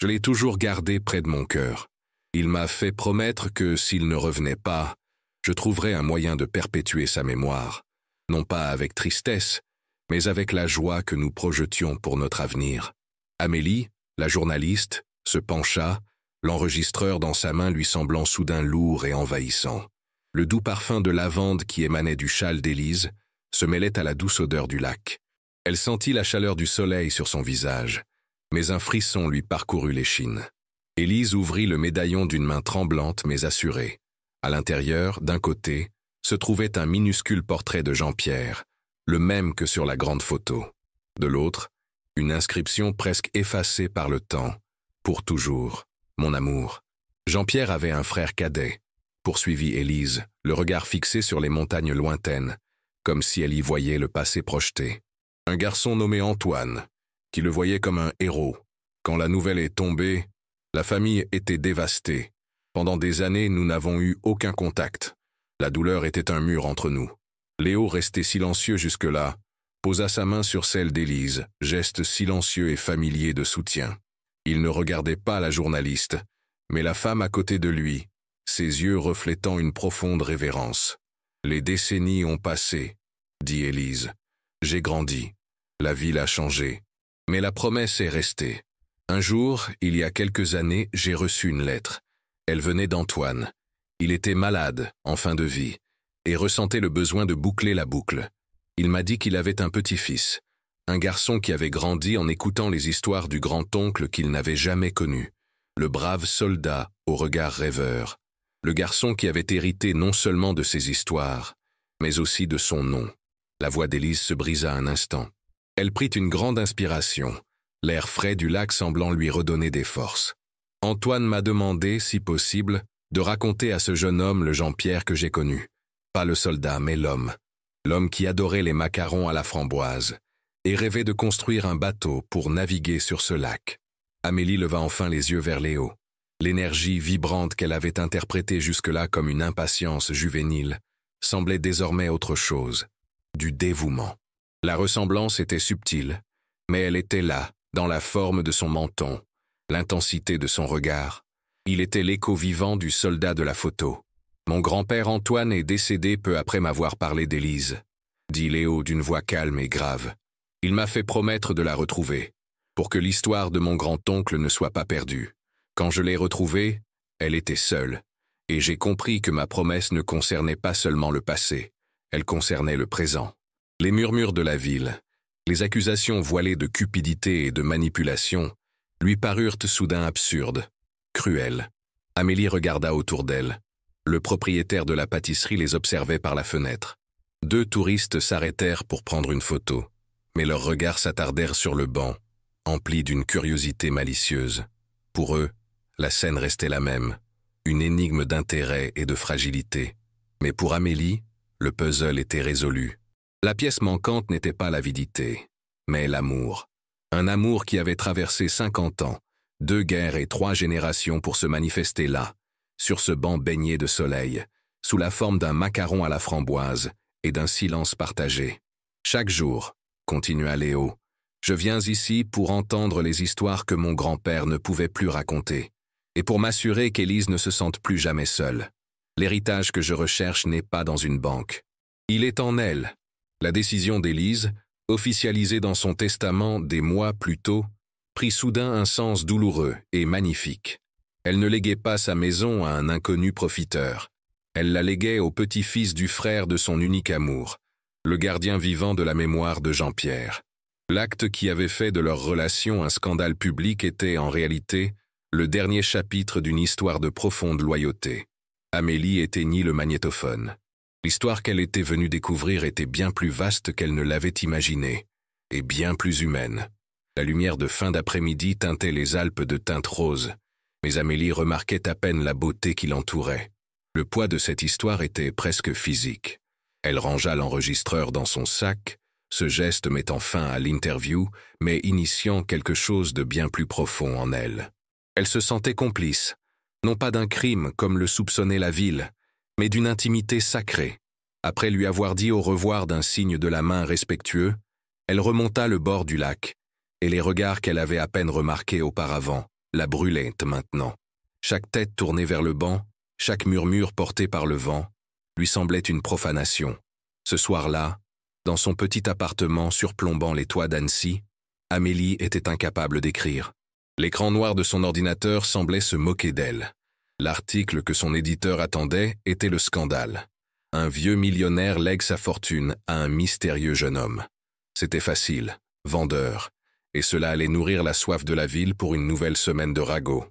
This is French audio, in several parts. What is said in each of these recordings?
Je l'ai toujours gardé près de mon cœur. Il m'a fait promettre que s'il ne revenait pas, je trouverais un moyen de perpétuer sa mémoire, non pas avec tristesse, mais avec la joie que nous projetions pour notre avenir. Amélie, la journaliste, se pencha, l'enregistreur dans sa main lui semblant soudain lourd et envahissant. Le doux parfum de lavande qui émanait du châle d'Élise se mêlait à la douce odeur du lac. Elle sentit la chaleur du soleil sur son visage, mais un frisson lui parcourut l'échine. Élise ouvrit le médaillon d'une main tremblante mais assurée. À l'intérieur, d'un côté, se trouvait un minuscule portrait de Jean-Pierre, le même que sur la grande photo. De l'autre, une inscription presque effacée par le temps. Pour toujours, mon amour. Jean-Pierre avait un frère cadet, poursuivit Élise, le regard fixé sur les montagnes lointaines, comme si elle y voyait le passé projeté. Un garçon nommé Antoine, qui le voyait comme un héros. Quand la nouvelle est tombée, la famille était dévastée. Pendant des années, nous n'avons eu aucun contact. La douleur était un mur entre nous. Léo, resté silencieux jusque-là, posa sa main sur celle d'Élise, geste silencieux et familier de soutien. Il ne regardait pas la journaliste, mais la femme à côté de lui, ses yeux reflétant une profonde révérence. « Les décennies ont passé, » dit Élise. « J'ai grandi. La ville a changé. Mais la promesse est restée. Un jour, il y a quelques années, j'ai reçu une lettre. Elle venait d'Antoine. Il était malade, en fin de vie, et ressentait le besoin de boucler la boucle. Il m'a dit qu'il avait un petit-fils, un garçon qui avait grandi en écoutant les histoires du grand-oncle qu'il n'avait jamais connu, le brave soldat au regard rêveur, le garçon qui avait hérité non seulement de ses histoires, mais aussi de son nom. » La voix d'Élise se brisa un instant. Elle prit une grande inspiration, l'air frais du lac semblant lui redonner des forces. « Antoine m'a demandé, si possible, de raconter à ce jeune homme le Jean-Pierre que j'ai connu. Pas le soldat, mais l'homme. L'homme qui adorait les macarons à la framboise et rêvait de construire un bateau pour naviguer sur ce lac. » Amélie leva enfin les yeux vers Léo. L'énergie vibrante qu'elle avait interprétée jusque-là comme une impatience juvénile semblait désormais autre chose, du dévouement. La ressemblance était subtile, mais elle était là, dans la forme de son menton, l'intensité de son regard. Il était l'écho vivant du soldat de la photo. « Mon grand-père Antoine est décédé peu après m'avoir parlé d'Élise, » dit Léo d'une voix calme et grave. « Il m'a fait promettre de la retrouver, pour que l'histoire de mon grand-oncle ne soit pas perdue. Quand je l'ai retrouvée, elle était seule, et j'ai compris que ma promesse ne concernait pas seulement le passé, elle concernait le présent. Les murmures de la ville, les accusations voilées de cupidité et de manipulation, lui parurent soudain absurdes, cruelles. Amélie regarda autour d'elle. Le propriétaire de la pâtisserie les observait par la fenêtre. 2 touristes s'arrêtèrent pour prendre une photo, mais leurs regards s'attardèrent sur le banc, emplis d'une curiosité malicieuse. Pour eux, la scène restait la même, une énigme d'intérêt et de fragilité. Mais pour Amélie, le puzzle était résolu. La pièce manquante n'était pas l'avidité, mais l'amour. Un amour qui avait traversé 50 ans, 2 guerres et 3 générations pour se manifester là, sur ce banc baigné de soleil, sous la forme d'un macaron à la framboise et d'un silence partagé. Chaque jour, continua Léo, je viens ici pour entendre les histoires que mon grand-père ne pouvait plus raconter, et pour m'assurer qu'Élise ne se sente plus jamais seule. L'héritage que je recherche n'est pas dans une banque. Il est en elle. La décision d'Élise, officialisée dans son testament des mois plus tôt, prit soudain un sens douloureux et magnifique. Elle ne léguait pas sa maison à un inconnu profiteur. Elle la léguait au petit-fils du frère de son unique amour, le gardien vivant de la mémoire de Jean-Pierre. L'acte qui avait fait de leur relation un scandale public était, en réalité, le dernier chapitre d'une histoire de profonde loyauté. Amélie éteignit le magnétophone. L'histoire qu'elle était venue découvrir était bien plus vaste qu'elle ne l'avait imaginée, et bien plus humaine. La lumière de fin d'après-midi teintait les Alpes de teintes roses, mais Amélie remarquait à peine la beauté qui l'entourait. Le poids de cette histoire était presque physique. Elle rangea l'enregistreur dans son sac, ce geste mettant fin à l'interview, mais initiant quelque chose de bien plus profond en elle. Elle se sentait complice, non pas d'un crime comme le soupçonnait la ville, mais d'une intimité sacrée. Après lui avoir dit au revoir d'un signe de la main respectueux, elle remonta le bord du lac, et les regards qu'elle avait à peine remarqués auparavant la brûlette maintenant. Chaque tête tournée vers le banc, chaque murmure porté par le vent, lui semblait une profanation. Ce soir-là, dans son petit appartement surplombant les toits d'Annecy, Amélie était incapable d'écrire. L'écran noir de son ordinateur semblait se moquer d'elle. L'article que son éditeur attendait était le scandale. Un vieux millionnaire lègue sa fortune à un mystérieux jeune homme. C'était facile, vendeur, et cela allait nourrir la soif de la ville pour une nouvelle semaine de ragots.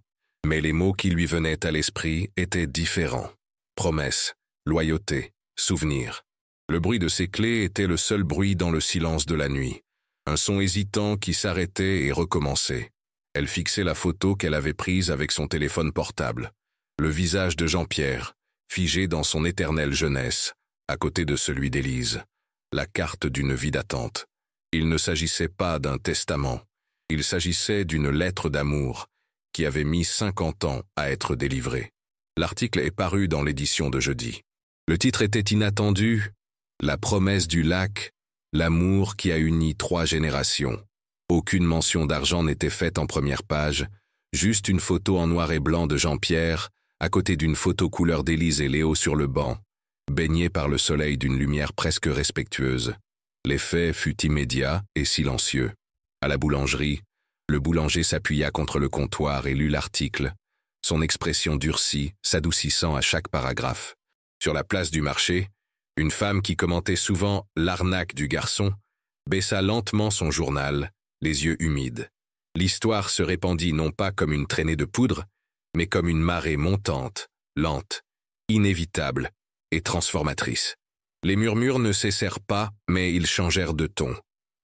Mais les mots qui lui venaient à l'esprit étaient différents. Promesse, loyauté, souvenir. Le bruit de ses clés était le seul bruit dans le silence de la nuit. Un son hésitant qui s'arrêtait et recommençait. Elle fixait la photo qu'elle avait prise avec son téléphone portable. Le visage de Jean-Pierre, figé dans son éternelle jeunesse, à côté de celui d'Élise. La carte d'une vie d'attente. Il ne s'agissait pas d'un testament. Il s'agissait d'une lettre d'amour qui avait mis 50 ans à être délivrée. L'article est paru dans l'édition de jeudi. Le titre était inattendu. La promesse du lac, l'amour qui a uni 3 générations. Aucune mention d'argent n'était faite en première page, juste une photo en noir et blanc de Jean-Pierre, à côté d'une photo couleur d'Élise et Léo sur le banc, baignée par le soleil d'une lumière presque respectueuse. L'effet fut immédiat et silencieux. À la boulangerie, le boulanger s'appuya contre le comptoir et lut l'article, son expression durcie, s'adoucissant à chaque paragraphe. Sur la place du marché, une femme qui commentait souvent l'arnaque du garçon baissa lentement son journal, les yeux humides. L'histoire se répandit non pas comme une traînée de poudre, mais comme une marée montante, lente, inévitable et transformatrice. Les murmures ne cessèrent pas, mais ils changèrent de ton.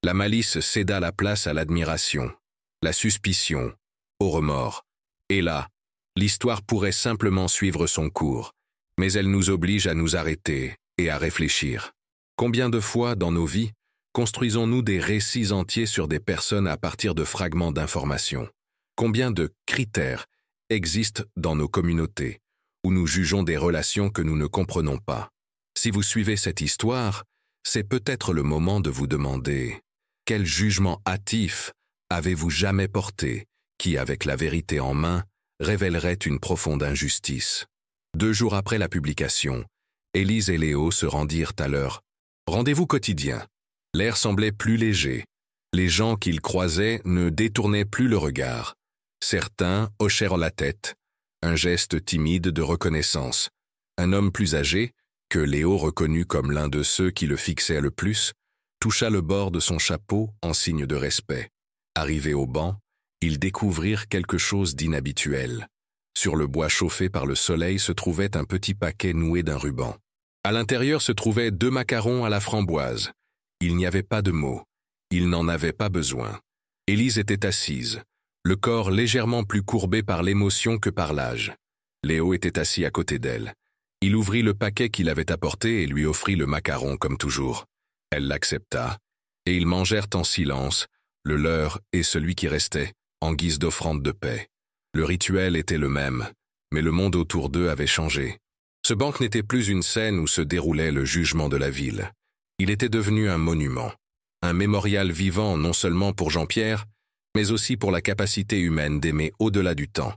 La malice céda la place à l'admiration, la suspicion, au remords. Et là, l'histoire pourrait simplement suivre son cours, mais elle nous oblige à nous arrêter et à réfléchir. Combien de fois dans nos vies construisons-nous des récits entiers sur des personnes à partir de fragments d'informations? Combien de critères existent dans nos communautés où nous jugeons des relations que nous ne comprenons pas? Si vous suivez cette histoire, c'est peut-être le moment de vous demander quel jugement hâtif avez-vous jamais porté qui, avec la vérité en main, révélerait une profonde injustice? 2 jours après la publication, Élise et Léo se rendirent à leur rendez-vous quotidien. L'air semblait plus léger. Les gens qu'ils croisaient ne détournaient plus le regard. Certains hochèrent la tête, un geste timide de reconnaissance. Un homme plus âgé, que Léo reconnut comme l'un de ceux qui le fixaient le plus, toucha le bord de son chapeau en signe de respect. Arrivés au banc, ils découvrirent quelque chose d'inhabituel. Sur le bois chauffé par le soleil se trouvait un petit paquet noué d'un ruban. À l'intérieur se trouvaient 2 macarons à la framboise. Il n'y avait pas de mots. Il n'en avait pas besoin. Élise était assise, le corps légèrement plus courbé par l'émotion que par l'âge. Léo était assis à côté d'elle. Il ouvrit le paquet qu'il avait apporté et lui offrit le macaron comme toujours. Elle l'accepta, et ils mangèrent en silence, le leur et celui qui restait, en guise d'offrande de paix. Le rituel était le même, mais le monde autour d'eux avait changé. Ce banc n'était plus une scène où se déroulait le jugement de la ville. Il était devenu un monument, un mémorial vivant non seulement pour Jean-Pierre, mais aussi pour la capacité humaine d'aimer au-delà du temps,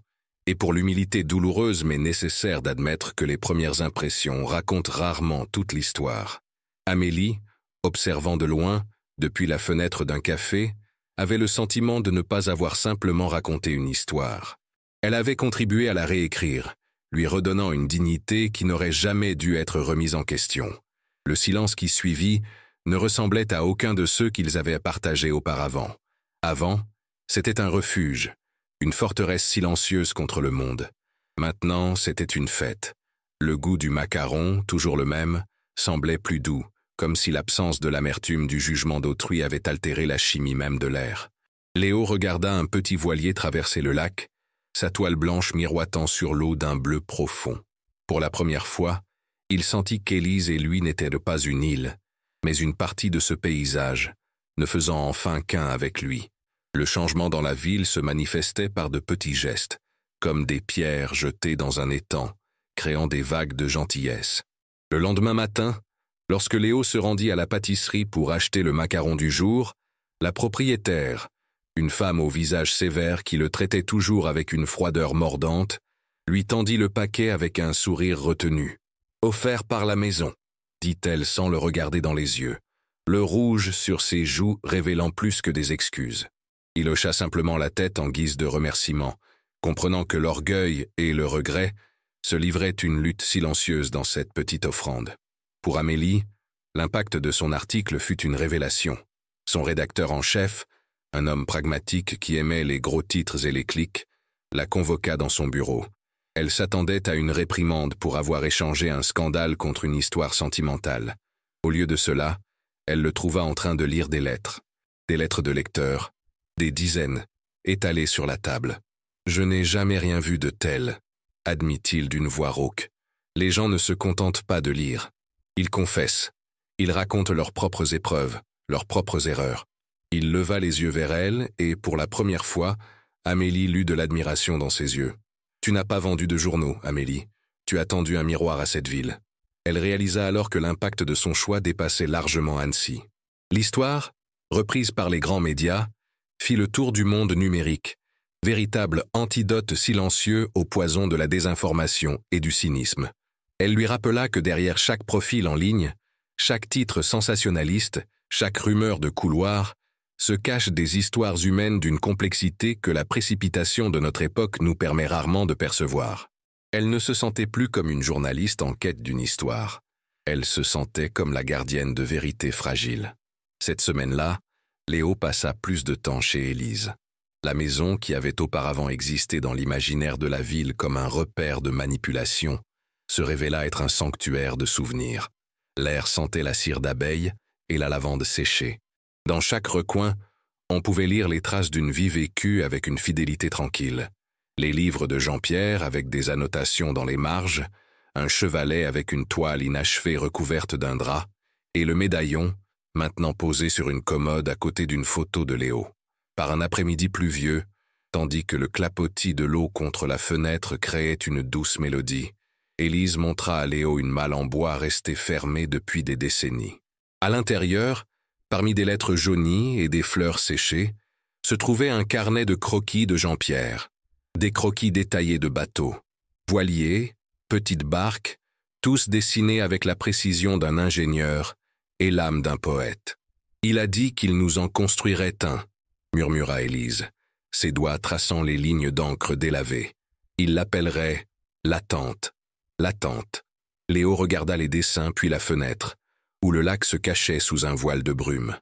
et pour l'humilité douloureuse mais nécessaire d'admettre que les premières impressions racontent rarement toute l'histoire. Amélie, observant de loin, depuis la fenêtre d'un café, avait le sentiment de ne pas avoir simplement raconté une histoire. Elle avait contribué à la réécrire, lui redonnant une dignité qui n'aurait jamais dû être remise en question. Le silence qui suivit ne ressemblait à aucun de ceux qu'ils avaient partagés auparavant. Avant, c'était un refuge, une forteresse silencieuse contre le monde. Maintenant, c'était une fête. Le goût du macaron, toujours le même, semblait plus doux, comme si l'absence de l'amertume du jugement d'autrui avait altéré la chimie même de l'air. Léo regarda un petit voilier traverser le lac, sa toile blanche miroitant sur l'eau d'un bleu profond. Pour la première fois, il sentit qu'Élise et lui n'étaient pas une île, mais une partie de ce paysage, ne faisant enfin qu'un avec lui. Le changement dans la ville se manifestait par de petits gestes, comme des pierres jetées dans un étang, créant des vagues de gentillesse. Le lendemain matin, lorsque Léo se rendit à la pâtisserie pour acheter le macaron du jour, la propriétaire, Une femme au visage sévère qui le traitait toujours avec une froideur mordante, lui tendit le paquet avec un sourire retenu. « Offert par la maison », dit-elle sans le regarder dans les yeux, le rouge sur ses joues révélant plus que des excuses. Il hocha simplement la tête en guise de remerciement, comprenant que l'orgueil et le regret se livraient une lutte silencieuse dans cette petite offrande. Pour Amélie, l'impact de son article fut une révélation. Son rédacteur en chef, un homme pragmatique qui aimait les gros titres et les clics, la convoqua dans son bureau. Elle s'attendait à une réprimande pour avoir échangé un scandale contre une histoire sentimentale. Au lieu de cela, elle le trouva en train de lire des lettres de lecteurs, des dizaines, étalées sur la table. « Je n'ai jamais rien vu de tel », admit-il d'une voix rauque. Les gens ne se contentent pas de lire. Ils confessent. Ils racontent leurs propres épreuves, leurs propres erreurs. Il leva les yeux vers elle et, pour la première fois, Amélie lut de l'admiration dans ses yeux. « Tu n'as pas vendu de journaux, Amélie. Tu as tendu un miroir à cette ville. » Elle réalisa alors que l'impact de son choix dépassait largement Annecy. L'histoire, reprise par les grands médias, fit le tour du monde numérique, véritable antidote silencieux au poison de la désinformation et du cynisme. Elle lui rappela que derrière chaque profil en ligne, chaque titre sensationnaliste, chaque rumeur de couloir, se cachent des histoires humaines d'une complexité que la précipitation de notre époque nous permet rarement de percevoir. Elle ne se sentait plus comme une journaliste en quête d'une histoire. Elle se sentait comme la gardienne de vérités fragiles. Cette semaine-là, Léo passa plus de temps chez Élise. La maison, qui avait auparavant existé dans l'imaginaire de la ville comme un repère de manipulation, se révéla être un sanctuaire de souvenirs. L'air sentait la cire d'abeille et la lavande séchée. Dans chaque recoin, on pouvait lire les traces d'une vie vécue avec une fidélité tranquille. Les livres de Jean-Pierre avec des annotations dans les marges, un chevalet avec une toile inachevée recouverte d'un drap, et le médaillon, maintenant posé sur une commode à côté d'une photo de Léo. Par un après-midi pluvieux, tandis que le clapotis de l'eau contre la fenêtre créait une douce mélodie, Élise montra à Léo une malle en bois restée fermée depuis des décennies. À l'intérieur, parmi des lettres jaunies et des fleurs séchées, se trouvait un carnet de croquis de Jean-Pierre. Des croquis détaillés de bateaux, voiliers, petites barques, tous dessinés avec la précision d'un ingénieur et l'âme d'un poète. « Il a dit qu'il nous en construirait un », murmura Élise, ses doigts traçant les lignes d'encre délavées. « Il l'appellerait l'attente. L'attente. » Léo regarda les dessins puis la fenêtre, où le lac se cachait sous un voile de brume.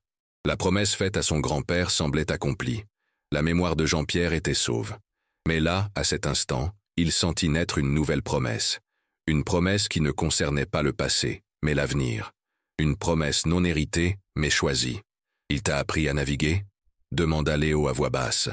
La promesse faite à son grand-père semblait accomplie. La mémoire de Jean-Pierre était sauve. Mais là, à cet instant, il sentit naître une nouvelle promesse. Une promesse qui ne concernait pas le passé, mais l'avenir. Une promesse non héritée, mais choisie. « Il t'a appris à naviguer ?» demanda Léo à voix basse.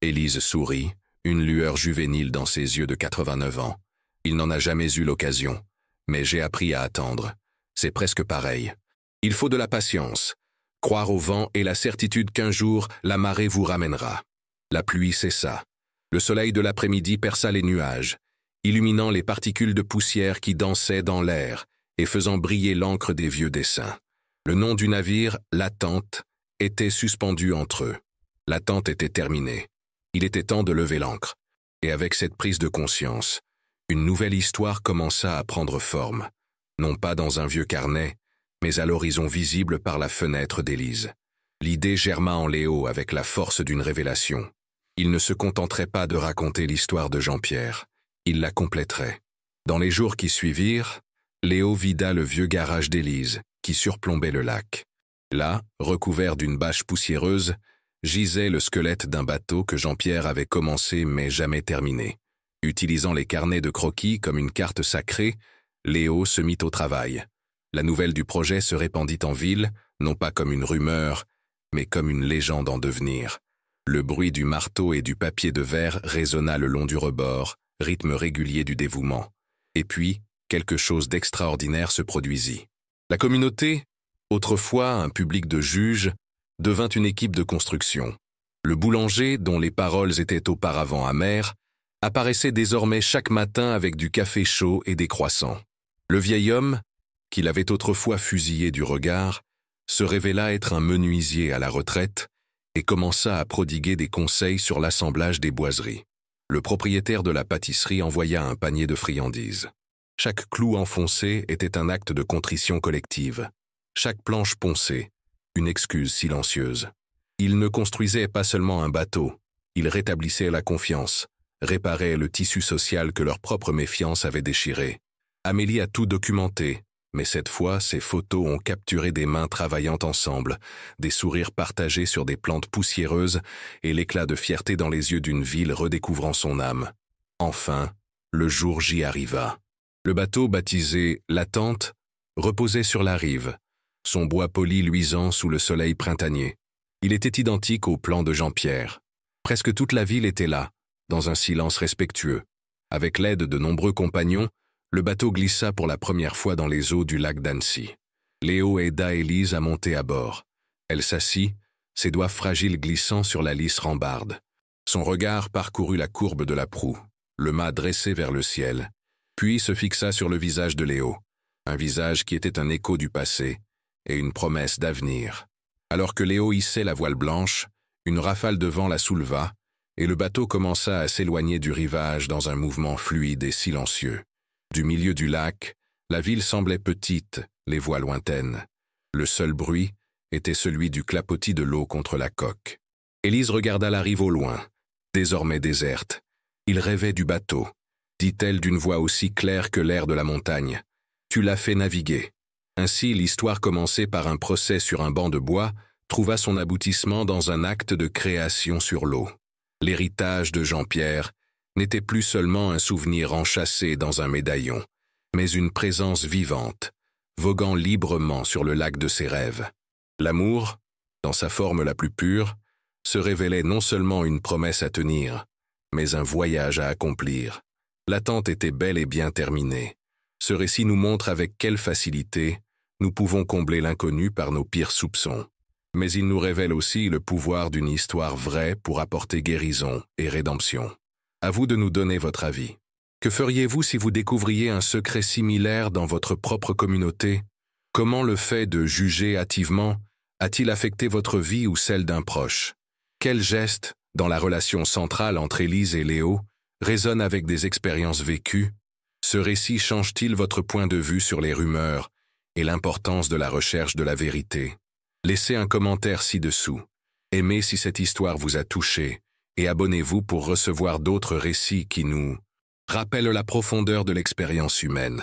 Élise sourit, une lueur juvénile dans ses yeux de 89 ans. « Il n'en a jamais eu l'occasion, mais j'ai appris à attendre. C'est presque pareil. Il faut de la patience, croire au vent et la certitude qu'un jour, la marée vous ramènera. » La pluie cessa. Le soleil de l'après-midi perça les nuages, illuminant les particules de poussière qui dansaient dans l'air et faisant briller l'encre des vieux dessins. Le nom du navire, l'Attente, était suspendu entre eux. L'attente était terminée. Il était temps de lever l'ancre. Et avec cette prise de conscience, une nouvelle histoire commença à prendre forme, non pas dans un vieux carnet, mais à l'horizon visible par la fenêtre d'Élise. L'idée germa en Léo avec la force d'une révélation. Il ne se contenterait pas de raconter l'histoire de Jean-Pierre, il la compléterait. Dans les jours qui suivirent, Léo vida le vieux garage d'Élise, qui surplombait le lac. Là, recouvert d'une bâche poussiéreuse, gisait le squelette d'un bateau que Jean-Pierre avait commencé mais jamais terminé. Utilisant les carnets de croquis comme une carte sacrée, Léo se mit au travail. La nouvelle du projet se répandit en ville, non pas comme une rumeur, mais comme une légende en devenir. Le bruit du marteau et du papier de verre résonna le long du rebord, rythme régulier du dévouement. Et puis, quelque chose d'extraordinaire se produisit. La communauté, autrefois un public de juges, devint une équipe de construction. Le boulanger, dont les paroles étaient auparavant amères, apparaissait désormais chaque matin avec du café chaud et des croissants. Le vieil homme, qu'il avait autrefois fusillé du regard, se révéla être un menuisier à la retraite et commença à prodiguer des conseils sur l'assemblage des boiseries. Le propriétaire de la pâtisserie envoya un panier de friandises. Chaque clou enfoncé était un acte de contrition collective. Chaque planche poncée, une excuse silencieuse. Il ne construisait pas seulement un bateau, il rétablissait la confiance, réparait le tissu social que leur propre méfiance avait déchiré. Amélie a tout documenté, mais cette fois, ces photos ont capturé des mains travaillant ensemble, des sourires partagés sur des plantes poussiéreuses et l'éclat de fierté dans les yeux d'une ville redécouvrant son âme. Enfin, le jour J arriva. Le bateau, baptisé « La Tente », reposait sur la rive, son bois poli luisant sous le soleil printanier. Il était identique au plan de Jean-Pierre. Presque toute la ville était là, dans un silence respectueux. Avec l'aide de nombreux compagnons, le bateau glissa pour la première fois dans les eaux du lac d'Annecy. Léo aida Élise à monter à bord. Elle s'assit, ses doigts fragiles glissant sur la lisse rambarde. Son regard parcourut la courbe de la proue, le mât dressé vers le ciel, puis se fixa sur le visage de Léo, un visage qui était un écho du passé et une promesse d'avenir. Alors que Léo hissait la voile blanche, une rafale de vent la souleva, et le bateau commença à s'éloigner du rivage dans un mouvement fluide et silencieux. Du milieu du lac, la ville semblait petite, les voix lointaines. Le seul bruit était celui du clapotis de l'eau contre la coque. Élise regarda la rive au loin, désormais déserte. Il rêvait du bateau, dit-elle d'une voix aussi claire que l'air de la montagne. Tu l'as fait naviguer. Ainsi, l'histoire commencée par un procès sur un banc de bois trouva son aboutissement dans un acte de création sur l'eau. L'héritage de Jean-Pierre n'était plus seulement un souvenir enchâssé dans un médaillon, mais une présence vivante, voguant librement sur le lac de ses rêves. L'amour, dans sa forme la plus pure, se révélait non seulement une promesse à tenir, mais un voyage à accomplir. L'attente était bel et bien terminée. Ce récit nous montre avec quelle facilité nous pouvons combler l'inconnu par nos pires soupçons. Mais il nous révèle aussi le pouvoir d'une histoire vraie pour apporter guérison et rédemption. À vous de nous donner votre avis. Que feriez-vous si vous découvriez un secret similaire dans votre propre communauté? Comment le fait de juger hâtivement a-t-il affecté votre vie ou celle d'un proche? Quel geste, dans la relation centrale entre Élise et Léo, résonne avec des expériences vécues? Ce récit change-t-il votre point de vue sur les rumeurs et l'importance de la recherche de la vérité? Laissez un commentaire ci-dessous. Aimez si cette histoire vous a touché et abonnez-vous pour recevoir d'autres récits qui nous rappellent la profondeur de l'expérience humaine.